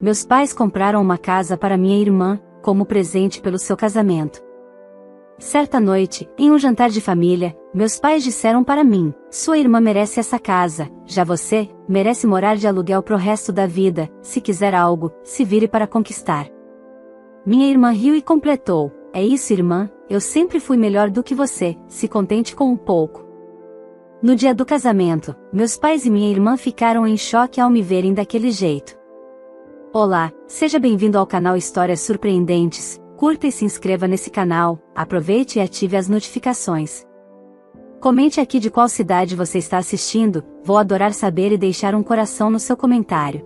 Meus pais compraram uma casa para minha irmã, como presente pelo seu casamento. Certa noite, em um jantar de família, meus pais disseram para mim: sua irmã merece essa casa, já você, merece morar de aluguel pro resto da vida, se quiser algo, se vire para conquistar. Minha irmã riu e completou: é isso, irmã, eu sempre fui melhor do que você, se contente com um pouco. No dia do casamento, meus pais e minha irmã ficaram em choque ao me verem daquele jeito. Olá, seja bem-vindo ao canal Histórias Surpreendentes. Curta e se inscreva nesse canal, aproveite e ative as notificações. Comente aqui de qual cidade você está assistindo, vou adorar saber e deixar um coração no seu comentário.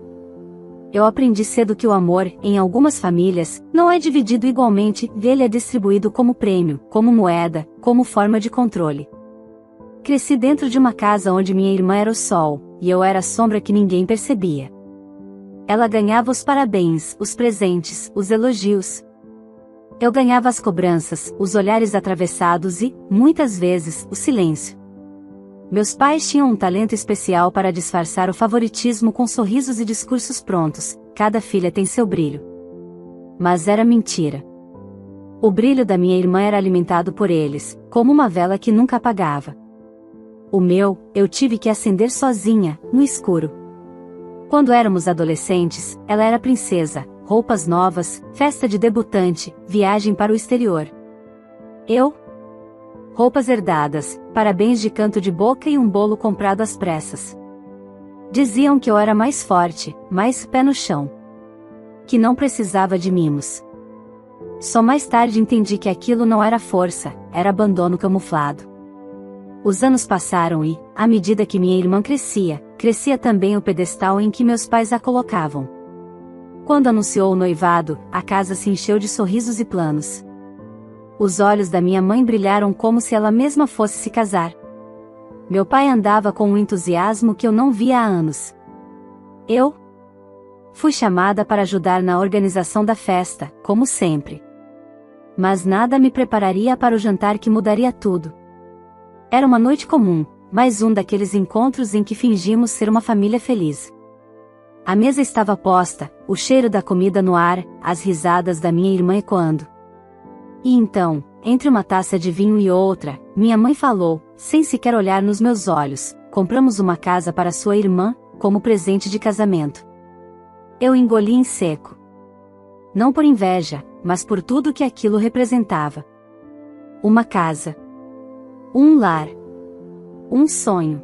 Eu aprendi cedo que o amor, em algumas famílias, não é dividido igualmente, ele é distribuído como prêmio, como moeda, como forma de controle. Cresci dentro de uma casa onde minha irmã era o sol, e eu era a sombra que ninguém percebia. Ela ganhava os parabéns, os presentes, os elogios. Eu ganhava as cobranças, os olhares atravessados e, muitas vezes, o silêncio. Meus pais tinham um talento especial para disfarçar o favoritismo com sorrisos e discursos prontos: cada filha tem seu brilho. Mas era mentira. O brilho da minha irmã era alimentado por eles, como uma vela que nunca apagava. O meu, eu tive que acender sozinha, no escuro. Quando éramos adolescentes, ela era princesa. Roupas novas, festa de debutante, viagem para o exterior. Eu? Roupas herdadas, parabéns de canto de boca e um bolo comprado às pressas. Diziam que eu era mais forte, mais pé no chão. Que não precisava de mimos. Só mais tarde entendi que aquilo não era força, era abandono camuflado. Os anos passaram e, à medida que minha irmã crescia, crescia também o pedestal em que meus pais a colocavam. Quando anunciou o noivado, a casa se encheu de sorrisos e planos. Os olhos da minha mãe brilharam como se ela mesma fosse se casar. Meu pai andava com um entusiasmo que eu não via há anos. Eu fui chamada para ajudar na organização da festa, como sempre. Mas nada me prepararia para o jantar que mudaria tudo. Era uma noite comum, mais um daqueles encontros em que fingimos ser uma família feliz. A mesa estava posta, o cheiro da comida no ar, as risadas da minha irmã ecoando. E então, entre uma taça de vinho e outra, minha mãe falou, sem sequer olhar nos meus olhos: compramos uma casa para sua irmã, como presente de casamento. Eu engoli em seco. Não por inveja, mas por tudo que aquilo representava. Uma casa. Um lar. Um sonho.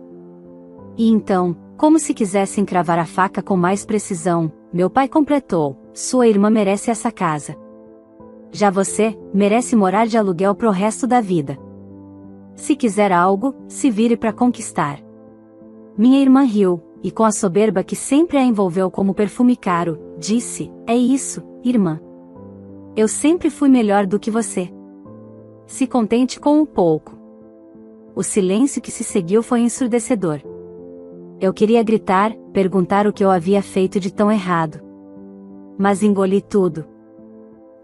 E então, como se quisessem cravar a faca com mais precisão, meu pai completou: sua irmã merece essa casa. Já você, merece morar de aluguel pro resto da vida. Se quiser algo, se vire para conquistar. Minha irmã riu, e com a soberba que sempre a envolveu como perfume caro, disse: é isso, irmã. Eu sempre fui melhor do que você. Se contente com um pouco. O silêncio que se seguiu foi ensurdecedor. Eu queria gritar, perguntar o que eu havia feito de tão errado. Mas engoli tudo.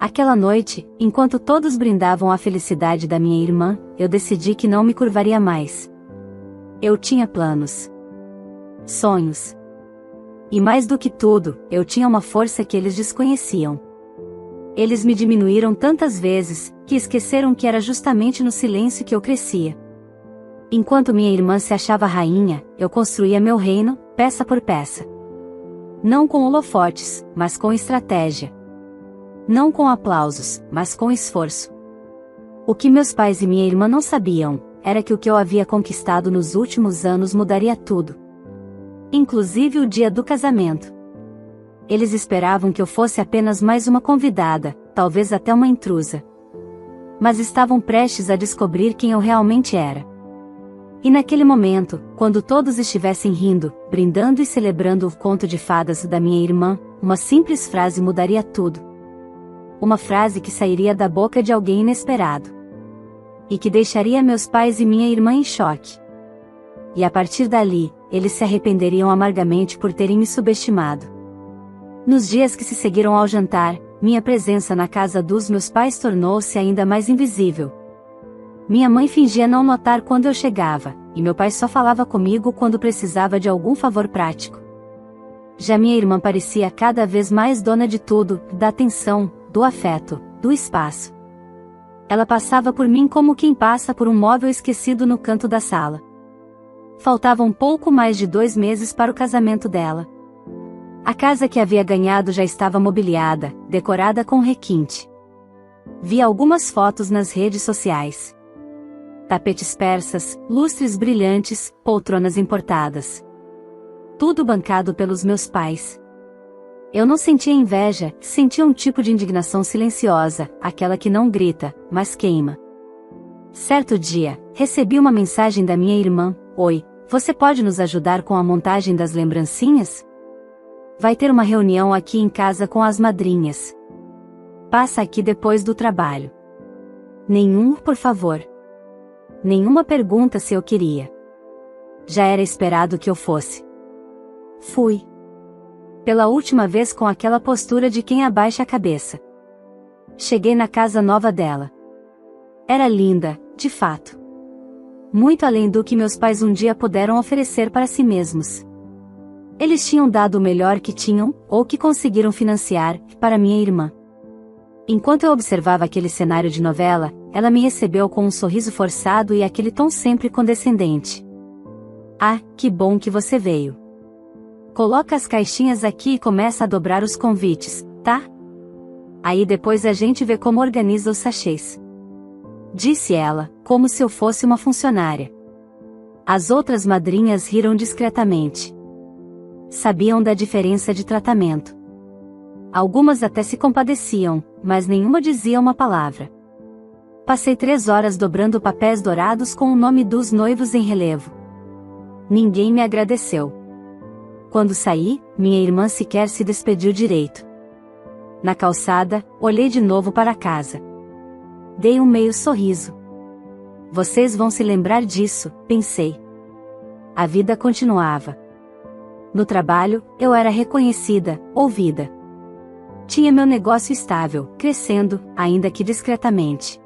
Aquela noite, enquanto todos brindavam a felicidade da minha irmã, eu decidi que não me curvaria mais. Eu tinha planos. Sonhos. E mais do que tudo, eu tinha uma força que eles desconheciam. Eles me diminuíram tantas vezes, que esqueceram que era justamente no silêncio que eu crescia. Enquanto minha irmã se achava rainha, eu construía meu reino, peça por peça. Não com holofotes, mas com estratégia. Não com aplausos, mas com esforço. O que meus pais e minha irmã não sabiam, era que o que eu havia conquistado nos últimos anos mudaria tudo. Inclusive o dia do casamento. Eles esperavam que eu fosse apenas mais uma convidada, talvez até uma intrusa. Mas estavam prestes a descobrir quem eu realmente era. E naquele momento, quando todos estivessem rindo, brindando e celebrando o conto de fadas da minha irmã, uma simples frase mudaria tudo. Uma frase que sairia da boca de alguém inesperado. E que deixaria meus pais e minha irmã em choque. E a partir dali, eles se arrependeriam amargamente por terem me subestimado. Nos dias que se seguiram ao jantar, minha presença na casa dos meus pais tornou-se ainda mais invisível. Minha mãe fingia não notar quando eu chegava, e meu pai só falava comigo quando precisava de algum favor prático. Já minha irmã parecia cada vez mais dona de tudo, da atenção, do afeto, do espaço. Ela passava por mim como quem passa por um móvel esquecido no canto da sala. Faltavam pouco mais de 2 meses para o casamento dela. A casa que havia ganhado já estava mobiliada, decorada com requinte. Vi algumas fotos nas redes sociais. Tapetes persas, lustres brilhantes, poltronas importadas. Tudo bancado pelos meus pais. Eu não sentia inveja, sentia um tipo de indignação silenciosa, aquela que não grita, mas queima. Certo dia, recebi uma mensagem da minha irmã: "Oi, você pode nos ajudar com a montagem das lembrancinhas? Vai ter uma reunião aqui em casa com as madrinhas. Passa aqui depois do trabalho." Nenhum, por favor. Nenhuma pergunta se eu queria. Já era esperado que eu fosse. Fui. Pela última vez com aquela postura de quem abaixa a cabeça. Cheguei na casa nova dela. Era linda, de fato. Muito além do que meus pais um dia puderam oferecer para si mesmos. Eles tinham dado o melhor que tinham, ou que conseguiram financiar, para minha irmã. Enquanto eu observava aquele cenário de novela, ela me recebeu com um sorriso forçado e aquele tom sempre condescendente. "Ah, que bom que você veio. Coloca as caixinhas aqui e começa a dobrar os convites, tá? Aí depois a gente vê como organiza os sachês." Disse ela, como se eu fosse uma funcionária. As outras madrinhas riram discretamente. Sabiam da diferença de tratamento. Algumas até se compadeciam, mas nenhuma dizia uma palavra. Passei 3 horas dobrando papéis dourados com o nome dos noivos em relevo. Ninguém me agradeceu. Quando saí, minha irmã sequer se despediu direito. Na calçada, olhei de novo para casa. Dei um meio sorriso. Vocês vão se lembrar disso, pensei. A vida continuava. No trabalho, eu era reconhecida, ouvida. Tinha meu negócio estável, crescendo, ainda que discretamente.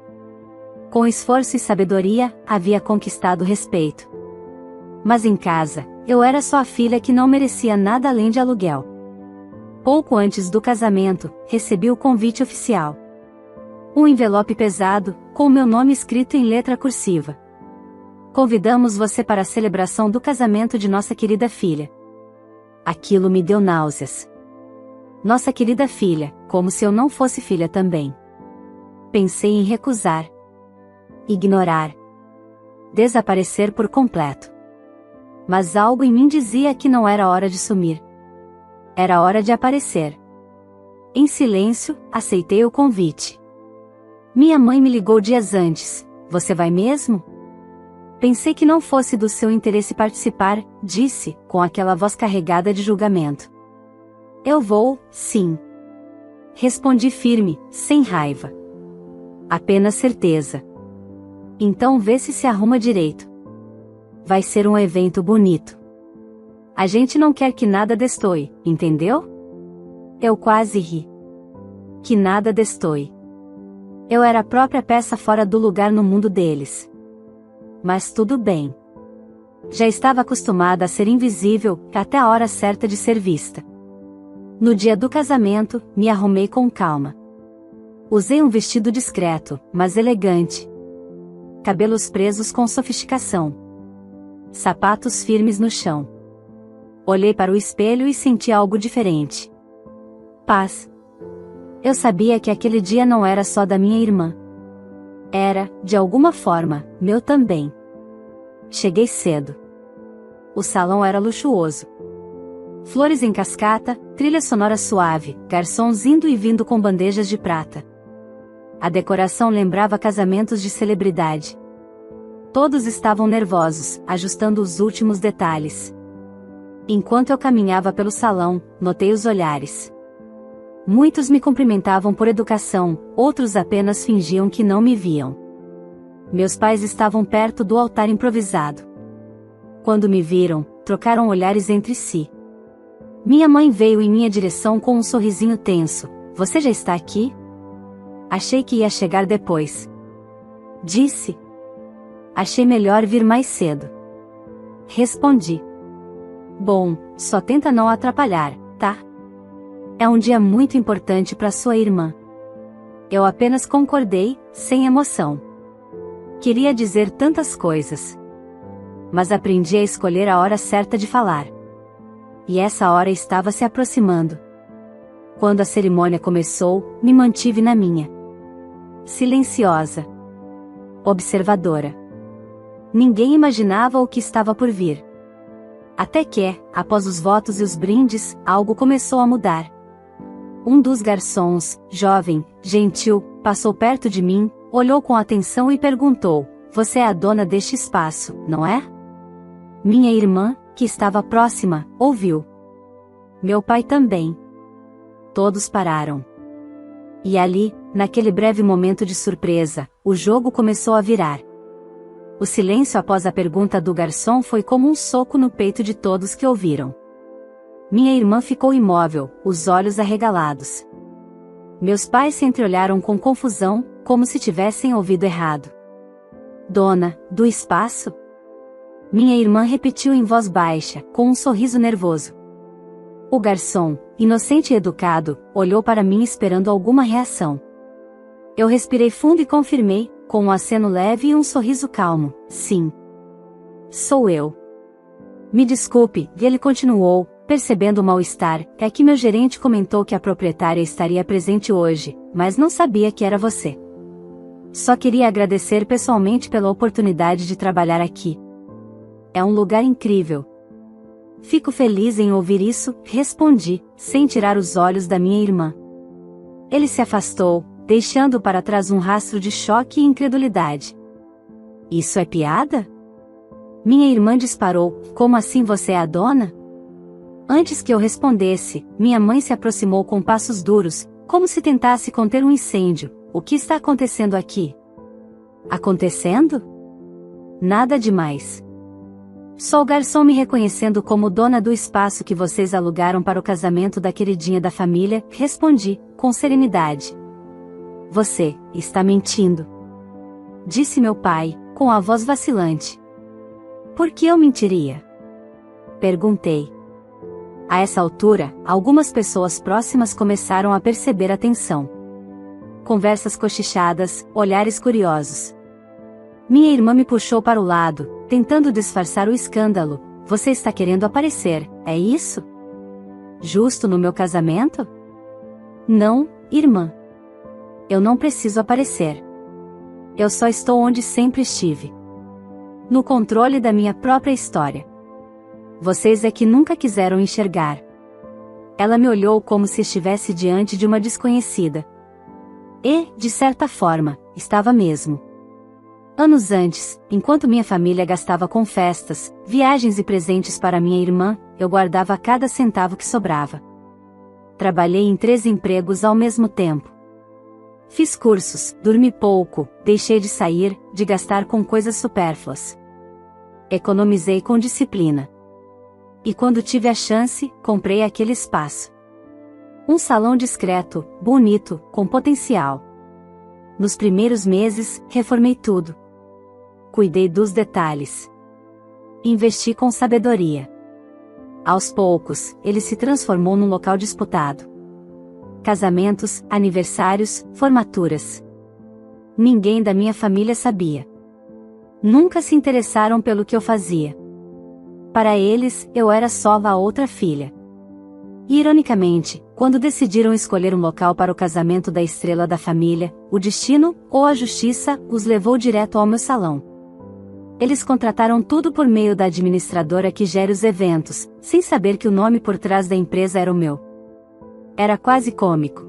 Com esforço e sabedoria, havia conquistado respeito. Mas em casa, eu era só a filha que não merecia nada além de aluguel. Pouco antes do casamento, recebi o convite oficial. Um envelope pesado, com meu nome escrito em letra cursiva. "Convidamos você para a celebração do casamento de nossa querida filha." Aquilo me deu náuseas. Nossa querida filha, como se eu não fosse filha também. Pensei em recusar. Ignorar. Desaparecer por completo. Mas algo em mim dizia que não era hora de sumir. Era hora de aparecer. Em silêncio, aceitei o convite. Minha mãe me ligou dias antes: "Você vai mesmo?" Pensei que não fosse do seu interesse participar, disse, com aquela voz carregada de julgamento. "Eu vou, sim." Respondi firme, sem raiva. Apenas certeza. "Então vê se arruma direito. Vai ser um evento bonito. A gente não quer que nada destoie, entendeu?" Eu quase ri. Que nada destoie. Eu era a própria peça fora do lugar no mundo deles. Mas tudo bem. Já estava acostumada a ser invisível, até a hora certa de ser vista. No dia do casamento, me arrumei com calma. Usei um vestido discreto, mas elegante. Cabelos presos com sofisticação. Sapatos firmes no chão. Olhei para o espelho e senti algo diferente. Paz. Eu sabia que aquele dia não era só da minha irmã. Era, de alguma forma, meu também. Cheguei cedo. O salão era luxuoso. Flores em cascata, trilha sonora suave, garçons indo e vindo com bandejas de prata. A decoração lembrava casamentos de celebridade. Todos estavam nervosos, ajustando os últimos detalhes. Enquanto eu caminhava pelo salão, notei os olhares. Muitos me cumprimentavam por educação, outros apenas fingiam que não me viam. Meus pais estavam perto do altar improvisado. Quando me viram, trocaram olhares entre si. Minha mãe veio em minha direção com um sorrisinho tenso. "Você já está aqui?" "Achei que ia chegar depois." Disse. "Achei melhor vir mais cedo." Respondi. Bom, só tenta não atrapalhar, tá? É um dia muito importante para sua irmã. Eu apenas concordei, sem emoção. Queria dizer tantas coisas. Mas aprendi a escolher a hora certa de falar. E essa hora estava se aproximando. Quando a cerimônia começou, me mantive na minha. Silenciosa. Observadora. Ninguém imaginava o que estava por vir. Até que, após os votos e os brindes, algo começou a mudar. Um dos garçons, jovem, gentil, passou perto de mim, olhou com atenção e perguntou: "Você é a dona deste espaço, não é?" Minha irmã, que estava próxima, ouviu. Meu pai também. Todos pararam. E ali, naquele breve momento de surpresa, o jogo começou a virar. O silêncio após a pergunta do garçom foi como um soco no peito de todos que ouviram. Minha irmã ficou imóvel, os olhos arregalados. Meus pais se entreolharam com confusão, como se tivessem ouvido errado. "Dona, do espaço?" Minha irmã repetiu em voz baixa, com um sorriso nervoso. O garçom, inocente e educado, olhou para mim esperando alguma reação. Eu respirei fundo e confirmei, com um aceno leve e um sorriso calmo: "Sim. Sou eu." "Me desculpe", ele continuou, percebendo o mal-estar, "é que meu gerente comentou que a proprietária estaria presente hoje, mas não sabia que era você. Só queria agradecer pessoalmente pela oportunidade de trabalhar aqui. É um lugar incrível." "Fico feliz em ouvir isso", respondi, sem tirar os olhos da minha irmã. Ele se afastou, deixando para trás um rastro de choque e incredulidade. "Isso é piada?" Minha irmã disparou: "Como assim você é a dona?" Antes que eu respondesse, minha mãe se aproximou com passos duros, como se tentasse conter um incêndio. "O que está acontecendo aqui?" "Acontecendo? Nada demais. Só o garçom me reconhecendo como dona do espaço que vocês alugaram para o casamento da queridinha da família", respondi, com serenidade. "Você está mentindo", disse meu pai, com a voz vacilante. "Por que eu mentiria?" perguntei. A essa altura, algumas pessoas próximas começaram a perceber a tensão. Conversas cochichadas, olhares curiosos. Minha irmã me puxou para o lado, tentando disfarçar o escândalo. "Você está querendo aparecer, é isso? Justo no meu casamento?" "Não, irmã. Eu não preciso aparecer. Eu só estou onde sempre estive. No controle da minha própria história. Vocês é que nunca quiseram enxergar." Ela me olhou como se estivesse diante de uma desconhecida. E, de certa forma, estava mesmo. Anos antes, enquanto minha família gastava com festas, viagens e presentes para minha irmã, eu guardava cada centavo que sobrava. Trabalhei em 3 empregos ao mesmo tempo. Fiz cursos, dormi pouco, deixei de sair, de gastar com coisas supérfluas. Economizei com disciplina. E quando tive a chance, comprei aquele espaço. Um salão discreto, bonito, com potencial. Nos primeiros meses, reformei tudo. Cuidei dos detalhes. Investi com sabedoria. Aos poucos, ele se transformou num local disputado. Casamentos, aniversários, formaturas. Ninguém da minha família sabia. Nunca se interessaram pelo que eu fazia. Para eles, eu era só a outra filha. E, ironicamente, quando decidiram escolher um local para o casamento da estrela da família, o destino, ou a justiça, os levou direto ao meu salão. Eles contrataram tudo por meio da administradora que gera os eventos, sem saber que o nome por trás da empresa era o meu. Era quase cômico.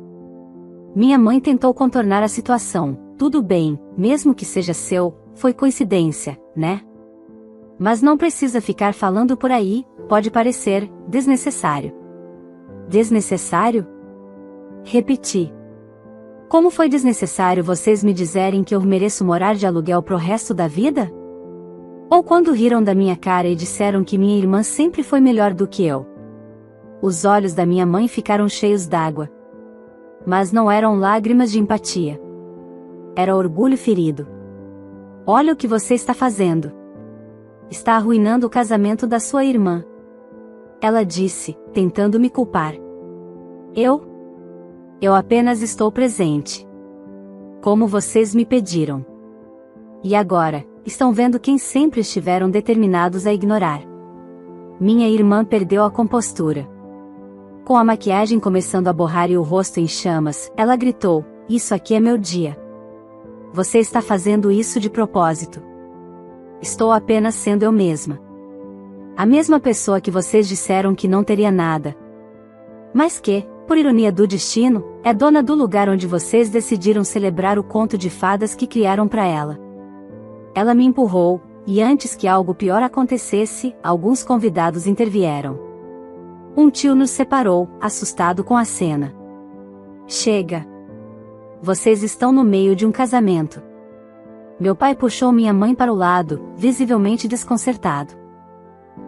Minha mãe tentou contornar a situação. "Tudo bem, mesmo que seja seu, foi coincidência, né? Mas não precisa ficar falando por aí, pode parecer desnecessário." "Desnecessário?" repeti. "Como foi desnecessário vocês me dizerem que eu mereço morar de aluguel pro resto da vida? Ou quando riram da minha cara e disseram que minha irmã sempre foi melhor do que eu?" Os olhos da minha mãe ficaram cheios d'água. Mas não eram lágrimas de empatia. Era orgulho ferido. "Olha o que você está fazendo. Está arruinando o casamento da sua irmã." Ela disse, tentando me culpar. Eu apenas estou presente. Como vocês me pediram. E agora, estão vendo quem sempre estiveram determinados a ignorar. Minha irmã perdeu a compostura. Com a maquiagem começando a borrar e o rosto em chamas, ela gritou, isso aqui é meu dia. Você está fazendo isso de propósito. Estou apenas sendo eu mesma. A mesma pessoa que vocês disseram que não teria nada. Mas que, por ironia do destino, é dona do lugar onde vocês decidiram celebrar o conto de fadas que criaram para ela. Ela me empurrou, e antes que algo pior acontecesse, alguns convidados intervieram. Um tio nos separou, assustado com a cena. Chega! Vocês estão no meio de um casamento. Meu pai puxou minha mãe para o lado, visivelmente desconcertado.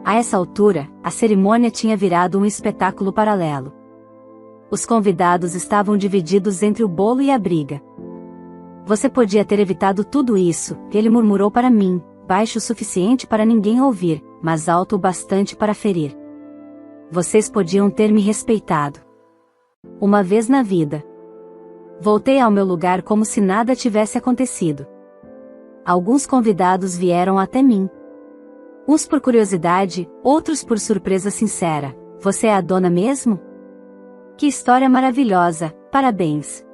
A essa altura, a cerimônia tinha virado um espetáculo paralelo. Os convidados estavam divididos entre o bolo e a briga. Você podia ter evitado tudo isso, ele murmurou para mim, baixo o suficiente para ninguém ouvir, mas alto o bastante para ferir. Vocês podiam ter me respeitado. Uma vez na vida. Voltei ao meu lugar como se nada tivesse acontecido. Alguns convidados vieram até mim. Uns por curiosidade, outros por surpresa sincera. Você é a dona mesmo? Que história maravilhosa, parabéns.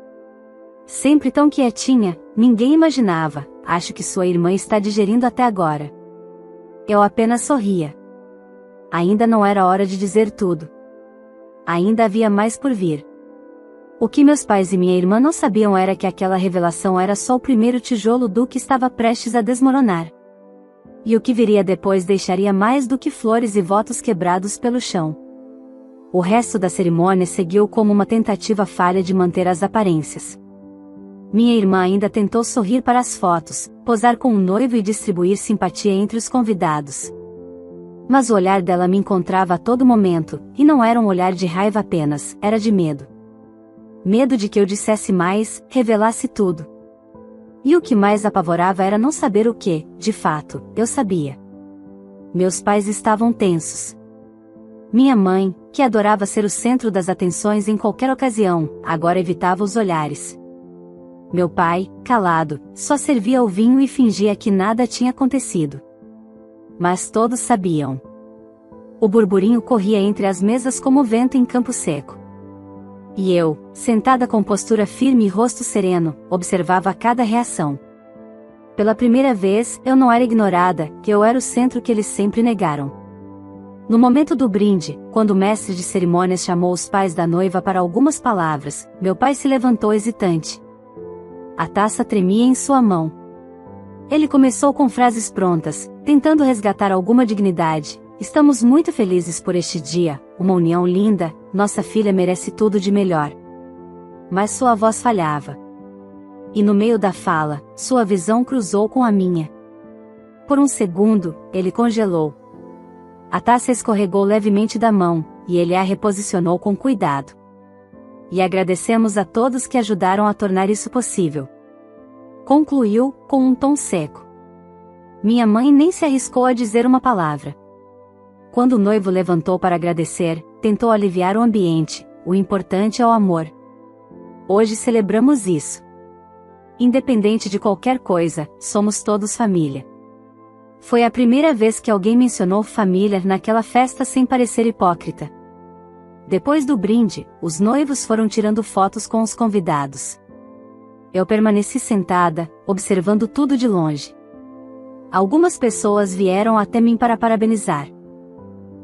Sempre tão quietinha, ninguém imaginava, acho que sua irmã está digerindo até agora. Eu apenas sorria. Ainda não era hora de dizer tudo. Ainda havia mais por vir. O que meus pais e minha irmã não sabiam era que aquela revelação era só o primeiro tijolo do que estava prestes a desmoronar. E o que viria depois deixaria mais do que flores e votos quebrados pelo chão. O resto da cerimônia seguiu como uma tentativa falha de manter as aparências. Minha irmã ainda tentou sorrir para as fotos, posar com o noivo e distribuir simpatia entre os convidados. Mas o olhar dela me encontrava a todo momento, e não era um olhar de raiva apenas, era de medo. Medo de que eu dissesse mais, revelasse tudo. E o que mais apavorava era não saber o que, de fato, eu sabia. Meus pais estavam tensos. Minha mãe, que adorava ser o centro das atenções em qualquer ocasião, agora evitava os olhares. Meu pai, calado, só servia o vinho e fingia que nada tinha acontecido. Mas todos sabiam. O burburinho corria entre as mesas como vento em campo seco. E eu, sentada com postura firme e rosto sereno, observava cada reação. Pela primeira vez, eu não era ignorada, que eu era o centro que eles sempre negaram. No momento do brinde, quando o mestre de cerimônias chamou os pais da noiva para algumas palavras, meu pai se levantou hesitante. A taça tremia em sua mão. Ele começou com frases prontas, tentando resgatar alguma dignidade. Estamos muito felizes por este dia, uma união linda, nossa filha merece tudo de melhor. Mas sua voz falhava. E no meio da fala, sua visão cruzou com a minha. Por um segundo, ele congelou. A taça escorregou levemente da mão, e ele a reposicionou com cuidado. E agradecemos a todos que ajudaram a tornar isso possível. Concluiu, com um tom seco. Minha mãe nem se arriscou a dizer uma palavra. Quando o noivo levantou para agradecer, tentou aliviar o ambiente, o importante é o amor. Hoje celebramos isso. Independente de qualquer coisa, somos todos família. Foi a primeira vez que alguém mencionou família naquela festa sem parecer hipócrita. Depois do brinde, os noivos foram tirando fotos com os convidados. Eu permaneci sentada, observando tudo de longe. Algumas pessoas vieram até mim para parabenizar.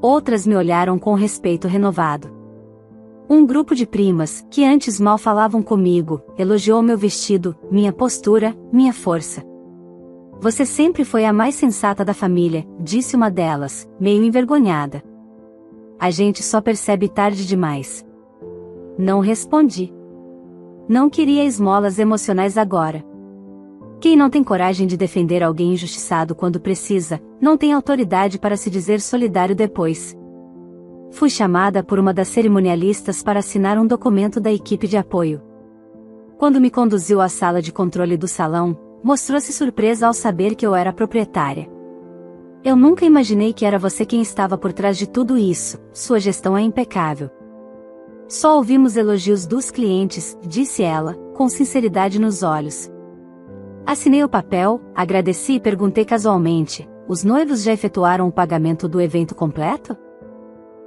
Outras me olharam com respeito renovado. Um grupo de primas, que antes mal falavam comigo, elogiou meu vestido, minha postura, minha força. Você sempre foi a mais sensata da família, disse uma delas, meio envergonhada. A gente só percebe tarde demais. Não respondi. Não queria esmolas emocionais agora. Quem não tem coragem de defender alguém injustiçado quando precisa, não tem autoridade para se dizer solidário depois. Fui chamada por uma das cerimonialistas para assinar um documento da equipe de apoio. Quando me conduziu à sala de controle do salão, mostrou-se surpresa ao saber que eu era a proprietária. Eu nunca imaginei que era você quem estava por trás de tudo isso, sua gestão é impecável. Só ouvimos elogios dos clientes, disse ela, com sinceridade nos olhos. Assinei o papel, agradeci e perguntei casualmente, os noivos já efetuaram o pagamento do evento completo?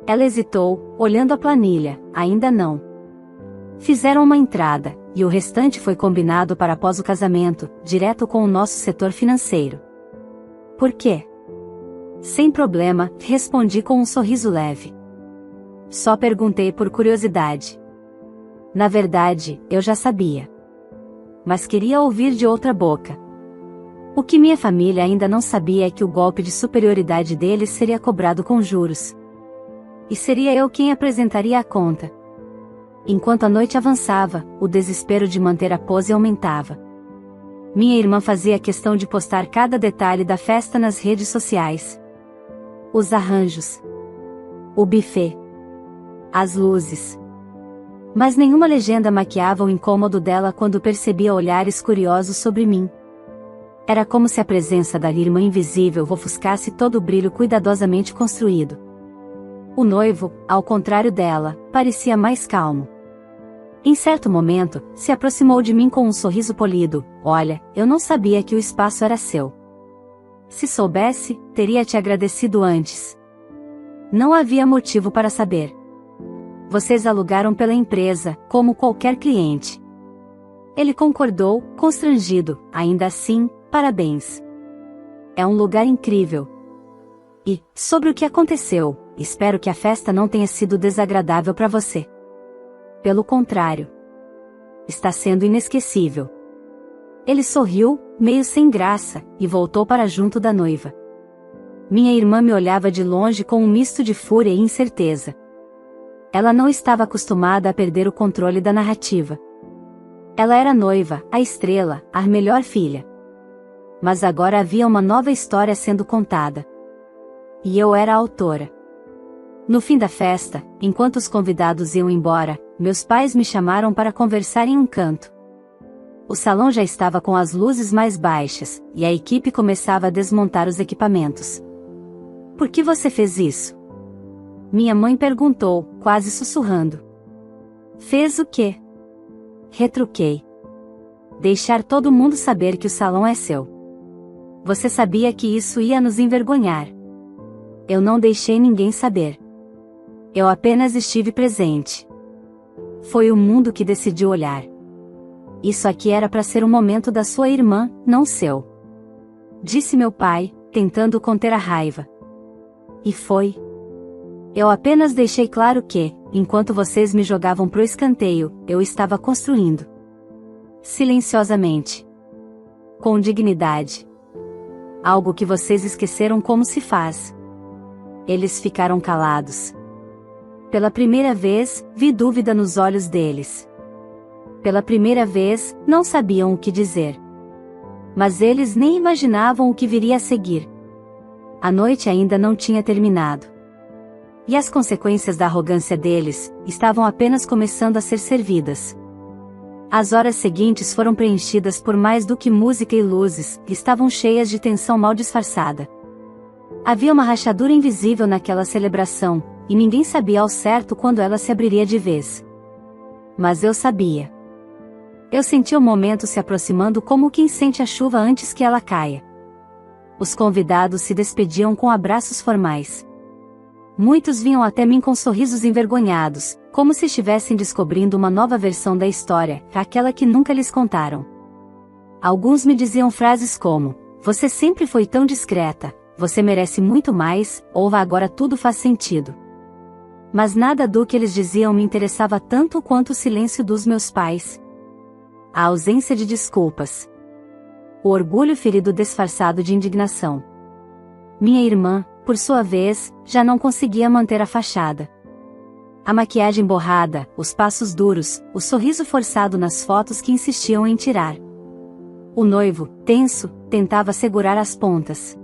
Ela hesitou, olhando a planilha, ainda não. Fizeram uma entrada, e o restante foi combinado para após o casamento, direto com o nosso setor financeiro. Por quê? Sem problema, respondi com um sorriso leve. Só perguntei por curiosidade. Na verdade, eu já sabia. Mas queria ouvir de outra boca. O que minha família ainda não sabia é que o golpe de superioridade deles seria cobrado com juros. E seria eu quem apresentaria a conta. Enquanto a noite avançava, o desespero de manter a pose aumentava. Minha irmã fazia questão de postar cada detalhe da festa nas redes sociais. Os arranjos. O buffet. As luzes. Mas nenhuma legenda maquiava o incômodo dela quando percebia olhares curiosos sobre mim. Era como se a presença da irmã invisível ofuscasse todo o brilho cuidadosamente construído. O noivo, ao contrário dela, parecia mais calmo. Em certo momento, se aproximou de mim com um sorriso polido. Olha, eu não sabia que o espaço era seu. Se soubesse, teria te agradecido antes. Não havia motivo para saber. Vocês alugaram pela empresa, como qualquer cliente. Ele concordou, constrangido, ainda assim, parabéns. É um lugar incrível. E, sobre o que aconteceu, espero que a festa não tenha sido desagradável para você. Pelo contrário. Está sendo inesquecível. Ele sorriu, meio sem graça, e voltou para junto da noiva. Minha irmã me olhava de longe com um misto de fúria e incerteza. Ela não estava acostumada a perder o controle da narrativa. Ela era noiva, a estrela, a melhor filha. Mas agora havia uma nova história sendo contada. E eu era a autora. No fim da festa, enquanto os convidados iam embora, meus pais me chamaram para conversar em um canto. O salão já estava com as luzes mais baixas, e a equipe começava a desmontar os equipamentos. Por que você fez isso? Minha mãe perguntou, quase sussurrando. Fez o quê? Retruquei. Deixar todo mundo saber que o salão é seu. Você sabia que isso ia nos envergonhar. Eu não deixei ninguém saber. Eu apenas estive presente. Foi o mundo que decidiu olhar. Isso aqui era para ser o momento da sua irmã, não seu. Disse meu pai, tentando conter a raiva. E foi. Eu apenas deixei claro que, enquanto vocês me jogavam pro escanteio, eu estava construindo. Silenciosamente. Com dignidade. Algo que vocês esqueceram como se faz. Eles ficaram calados. Pela primeira vez, vi dúvida nos olhos deles. Pela primeira vez, não sabiam o que dizer. Mas eles nem imaginavam o que viria a seguir. A noite ainda não tinha terminado. E as consequências da arrogância deles, estavam apenas começando a ser servidas. As horas seguintes foram preenchidas por mais do que música e luzes, que estavam cheias de tensão mal disfarçada. Havia uma rachadura invisível naquela celebração, e ninguém sabia ao certo quando ela se abriria de vez. Mas eu sabia. Eu senti o momento se aproximando como quem sente a chuva antes que ela caia. Os convidados se despediam com abraços formais. Muitos vinham até mim com sorrisos envergonhados, como se estivessem descobrindo uma nova versão da história, aquela que nunca lhes contaram. Alguns me diziam frases como, você sempre foi tão discreta, você merece muito mais, ou agora tudo faz sentido. Mas nada do que eles diziam me interessava tanto quanto o silêncio dos meus pais. A ausência de desculpas. O orgulho ferido disfarçado de indignação. Minha irmã, por sua vez, já não conseguia manter a fachada. A maquiagem borrada, os passos duros, o sorriso forçado nas fotos que insistiam em tirar. O noivo, tenso, tentava segurar as pontas.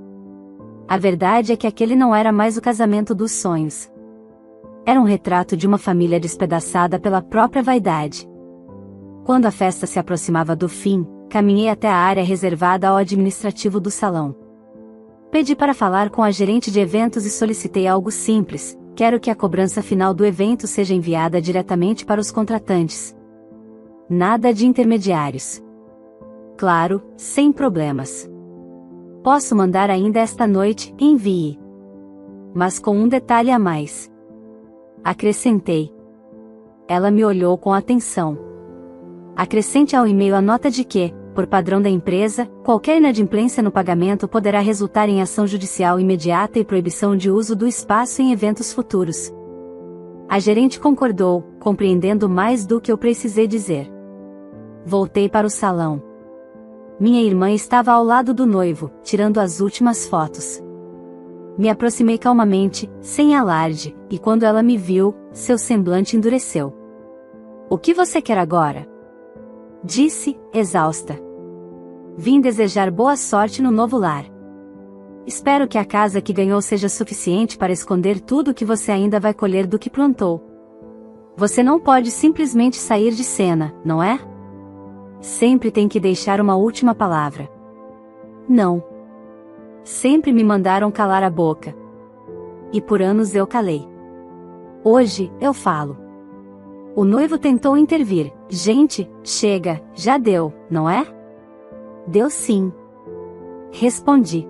A verdade é que aquele não era mais o casamento dos sonhos. Era um retrato de uma família despedaçada pela própria vaidade. Quando a festa se aproximava do fim, caminhei até a área reservada ao administrativo do salão. Pedi para falar com a gerente de eventos e solicitei algo simples: quero que a cobrança final do evento seja enviada diretamente para os contratantes. Nada de intermediários. Claro, sem problemas. Posso mandar ainda esta noite, envie. Mas com um detalhe a mais. Acrescentei. Ela me olhou com atenção. Acrescente ao e-mail a nota de que, por padrão da empresa, qualquer inadimplência no pagamento poderá resultar em ação judicial imediata e proibição de uso do espaço em eventos futuros. A gerente concordou, compreendendo mais do que eu precisei dizer. Voltei para o salão. Minha irmã estava ao lado do noivo, tirando as últimas fotos. Me aproximei calmamente, sem alarde, e quando ela me viu, seu semblante endureceu. "O que você quer agora?" Disse, exausta. "Vim desejar boa sorte no novo lar. Espero que a casa que ganhou seja suficiente para esconder tudo o que você ainda vai colher do que plantou. Você não pode simplesmente sair de cena, não é? Sempre tem que deixar uma última palavra." Não. Sempre me mandaram calar a boca. E por anos eu calei. Hoje, eu falo. O noivo tentou intervir. "Gente, chega, já deu, não é?" "Deu sim." Respondi.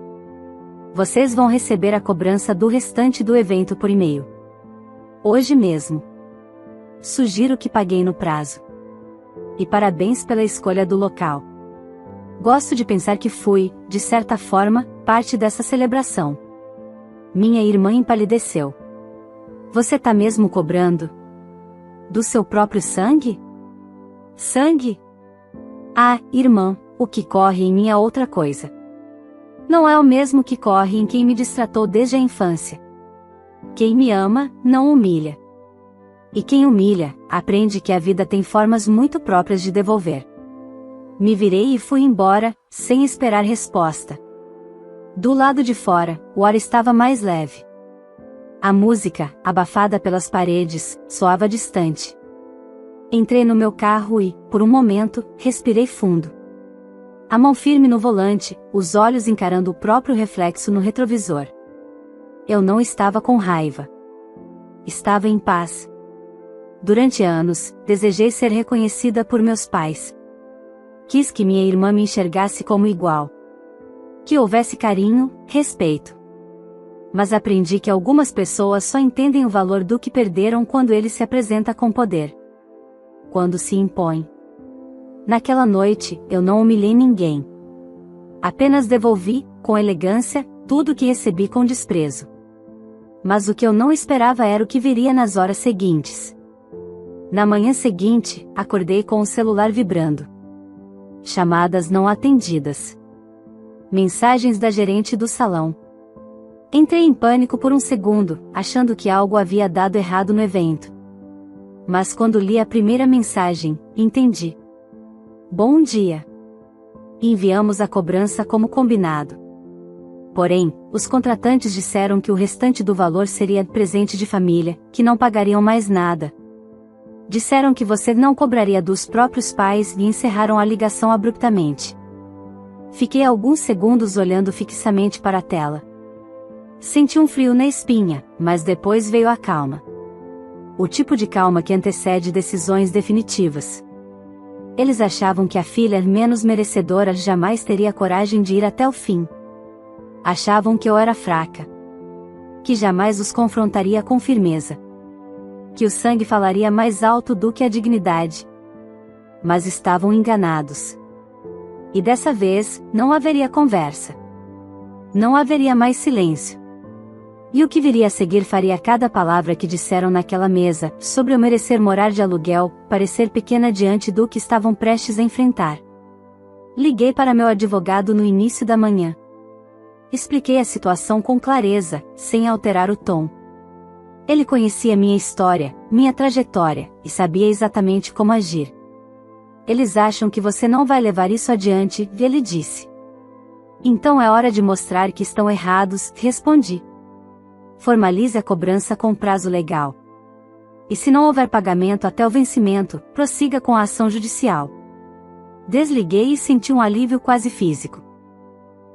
"Vocês vão receber a cobrança do restante do evento por e-mail. Hoje mesmo. Sugiro que paguei no prazo. E parabéns pela escolha do local. Gosto de pensar que fui, de certa forma, parte dessa celebração." Minha irmã empalideceu. "Você tá mesmo cobrando? Do seu próprio sangue?" "Sangue? Ah, irmã, o que corre em mim é outra coisa. Não é o mesmo que corre em quem me destratou desde a infância. Quem me ama, não humilha. E quem humilha, aprende que a vida tem formas muito próprias de devolver." Me virei e fui embora, sem esperar resposta. Do lado de fora, o ar estava mais leve. A música, abafada pelas paredes, soava distante. Entrei no meu carro e, por um momento, respirei fundo. A mão firme no volante, os olhos encarando o próprio reflexo no retrovisor. Eu não estava com raiva. Estava em paz. Durante anos, desejei ser reconhecida por meus pais. Quis que minha irmã me enxergasse como igual. Que houvesse carinho, respeito. Mas aprendi que algumas pessoas só entendem o valor do que perderam quando ele se apresenta com poder. Quando se impõe. Naquela noite, eu não humilhei ninguém. Apenas devolvi, com elegância, tudo o que recebi com desprezo. Mas o que eu não esperava era o que viria nas horas seguintes. Na manhã seguinte, acordei com o celular vibrando. Chamadas não atendidas. Mensagens da gerente do salão. Entrei em pânico por um segundo, achando que algo havia dado errado no evento. Mas quando li a primeira mensagem, entendi. "Bom dia. Enviamos a cobrança como combinado. Porém, os contratantes disseram que o restante do valor seria presente de família, que não pagariam mais nada. Disseram que você não cobraria dos próprios pais e encerraram a ligação abruptamente." Fiquei alguns segundos olhando fixamente para a tela. Senti um frio na espinha, mas depois veio a calma. O tipo de calma que antecede decisões definitivas. Eles achavam que a filha menos merecedora jamais teria coragem de ir até o fim. Achavam que eu era fraca. Que jamais os confrontaria com firmeza. Que o sangue falaria mais alto do que a dignidade. Mas estavam enganados. E dessa vez, não haveria conversa. Não haveria mais silêncio. E o que viria a seguir faria cada palavra que disseram naquela mesa, sobre eu merecer morar de aluguel, parecer pequena diante do que estavam prestes a enfrentar. Liguei para meu advogado no início da manhã. Expliquei a situação com clareza, sem alterar o tom. Ele conhecia minha história, minha trajetória, e sabia exatamente como agir. "Eles acham que você não vai levar isso adiante", ele disse. "Então é hora de mostrar que estão errados", respondi. "Formalize a cobrança com prazo legal. E se não houver pagamento até o vencimento, prossiga com a ação judicial." Desliguei e senti um alívio quase físico.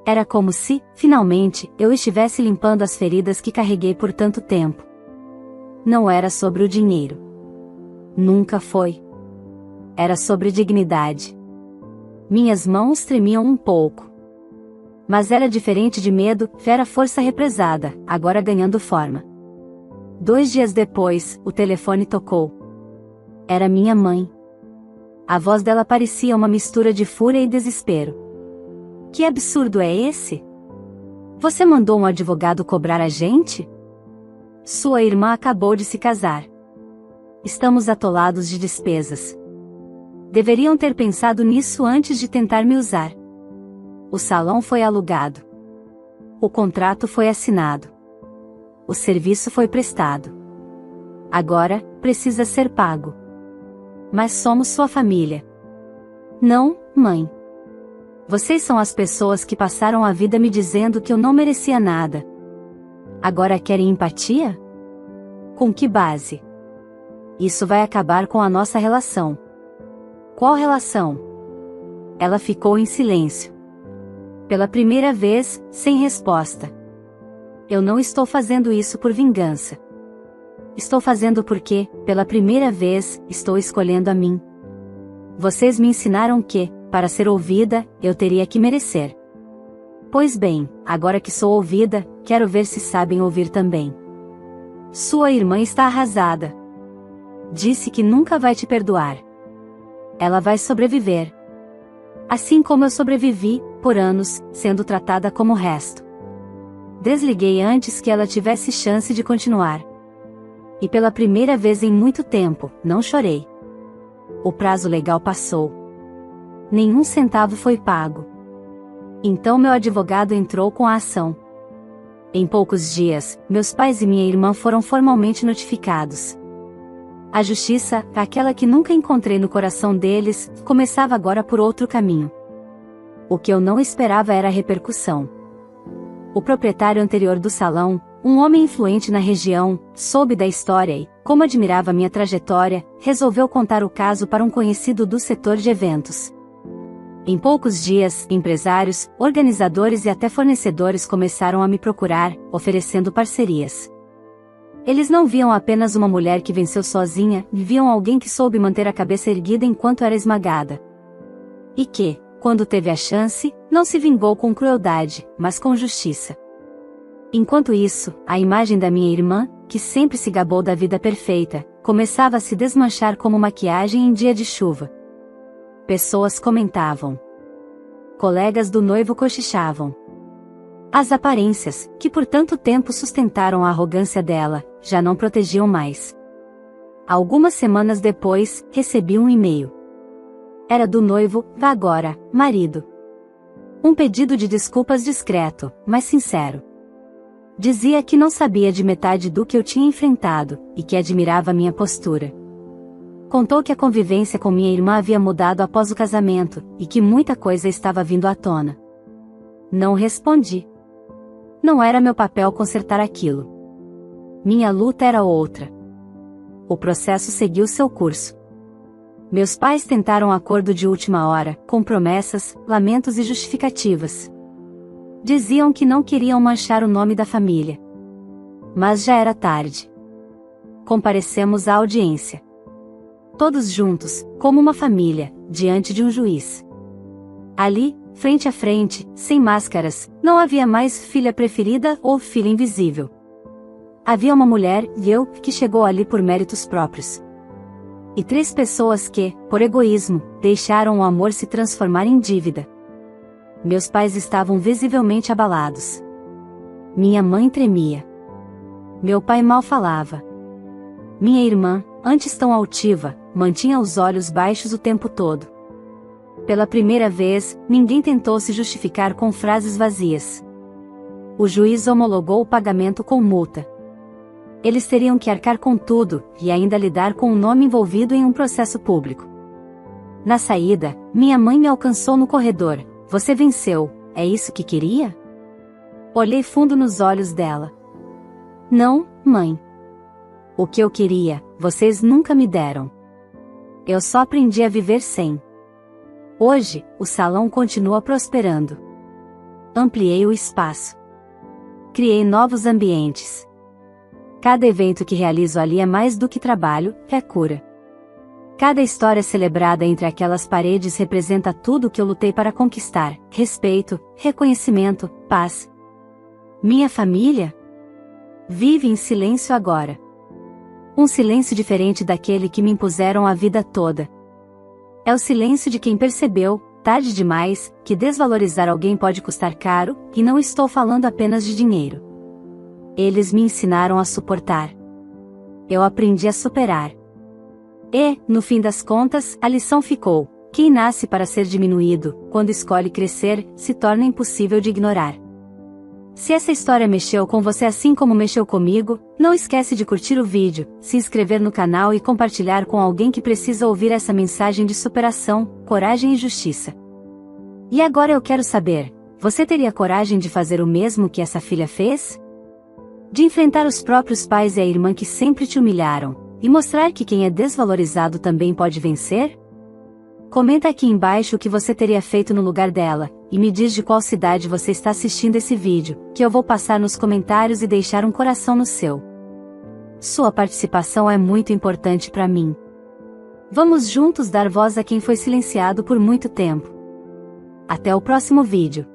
Era como se, finalmente, eu estivesse limpando as feridas que carreguei por tanto tempo. Não era sobre o dinheiro. Nunca foi. Era sobre dignidade. Minhas mãos tremiam um pouco. Mas era diferente de medo, era força represada, agora ganhando forma. 2 dias depois, o telefone tocou. Era minha mãe. A voz dela parecia uma mistura de fúria e desespero. Que absurdo é esse? Você mandou um advogado cobrar a gente? Sua irmã acabou de se casar. Estamos atolados de despesas. Deveriam ter pensado nisso antes de tentar me usar. O salão foi alugado. O contrato foi assinado. O serviço foi prestado. Agora, precisa ser pago. Mas somos sua família. Não, mãe. Vocês são as pessoas que passaram a vida me dizendo que eu não merecia nada. Agora querem empatia? Com que base? Isso vai acabar com a nossa relação. Qual relação? Ela ficou em silêncio. Pela primeira vez, sem resposta. Eu não estou fazendo isso por vingança. Estou fazendo porque, pela primeira vez, estou escolhendo a mim. Vocês me ensinaram que, para ser ouvida, eu teria que merecer. Pois bem, agora que sou ouvida, quero ver se sabem ouvir também. Sua irmã está arrasada. Disse que nunca vai te perdoar. Ela vai sobreviver. Assim como eu sobrevivi, por anos, sendo tratada como o resto. Desliguei antes que ela tivesse chance de continuar. E pela primeira vez em muito tempo, não chorei. O prazo legal passou. Nenhum centavo foi pago. Então meu advogado entrou com a ação. Em poucos dias, meus pais e minha irmã foram formalmente notificados. A justiça, aquela que nunca encontrei no coração deles, começava agora por outro caminho. O que eu não esperava era a repercussão. O proprietário anterior do salão, um homem influente na região, soube da história e, como admirava minha trajetória, resolveu contar o caso para um conhecido do setor de eventos. Em poucos dias, empresários, organizadores e até fornecedores começaram a me procurar, oferecendo parcerias. Eles não viam apenas uma mulher que venceu sozinha, viam alguém que soube manter a cabeça erguida enquanto era esmagada. E que, quando teve a chance, não se vingou com crueldade, mas com justiça. Enquanto isso, a imagem da minha irmã, que sempre se gabou da vida perfeita, começava a se desmanchar como maquiagem em dia de chuva. Pessoas comentavam. Colegas do noivo cochichavam. As aparências, que por tanto tempo sustentaram a arrogância dela, já não protegiam mais. Algumas semanas depois, recebi um e-mail. Era do noivo, agora, marido. Um pedido de desculpas discreto, mas sincero. Dizia que não sabia de metade do que eu tinha enfrentado, e que admirava minha postura. Contou que a convivência com minha irmã havia mudado após o casamento, e que muita coisa estava vindo à tona. Não respondi. Não era meu papel consertar aquilo. Minha luta era outra. O processo seguiu seu curso. Meus pais tentaram acordo de última hora, com promessas, lamentos e justificativas. Diziam que não queriam manchar o nome da família. Mas já era tarde. Comparecemos à audiência. Todos juntos, como uma família, diante de um juiz. Ali, frente a frente, sem máscaras, não havia mais filha preferida ou filha invisível. Havia uma mulher, e eu, que chegou ali por méritos próprios. E 3 pessoas que, por egoísmo, deixaram o amor se transformar em dívida. Meus pais estavam visivelmente abalados. Minha mãe tremia. Meu pai mal falava. Minha irmã, antes tão altiva, mantinha os olhos baixos o tempo todo. Pela primeira vez, ninguém tentou se justificar com frases vazias. O juiz homologou o pagamento com multa. Eles teriam que arcar com tudo, e ainda lidar com o nome envolvido em um processo público. Na saída, minha mãe me alcançou no corredor. Você venceu, é isso que queria? Olhei fundo nos olhos dela. Não, mãe. O que eu queria, vocês nunca me deram. Eu só aprendi a viver sem. Hoje, o salão continua prosperando. ampliei o espaço. Criei novos ambientes. Cada evento que realizo ali é mais do que trabalho, é cura. Cada história celebrada entre aquelas paredes representa tudo o que eu lutei para conquistar: respeito, reconhecimento, paz. Minha família vive em silêncio agora. Um silêncio diferente daquele que me impuseram a vida toda. É o silêncio de quem percebeu, tarde demais, que desvalorizar alguém pode custar caro, e não estou falando apenas de dinheiro. Eles me ensinaram a suportar. Eu aprendi a superar. E, no fim das contas, a lição ficou: quem nasce para ser diminuído, quando escolhe crescer, se torna impossível de ignorar. Se essa história mexeu com você assim como mexeu comigo, não esquece de curtir o vídeo, se inscrever no canal e compartilhar com alguém que precisa ouvir essa mensagem de superação, coragem e justiça. E agora eu quero saber, você teria coragem de fazer o mesmo que essa filha fez? De enfrentar os próprios pais e a irmã que sempre te humilharam, e mostrar que quem é desvalorizado também pode vencer? Comenta aqui embaixo o que você teria feito no lugar dela, e me diz de qual cidade você está assistindo esse vídeo, que eu vou passar nos comentários e deixar um coração no seu. Sua participação é muito importante para mim. Vamos juntos dar voz a quem foi silenciado por muito tempo. Até o próximo vídeo.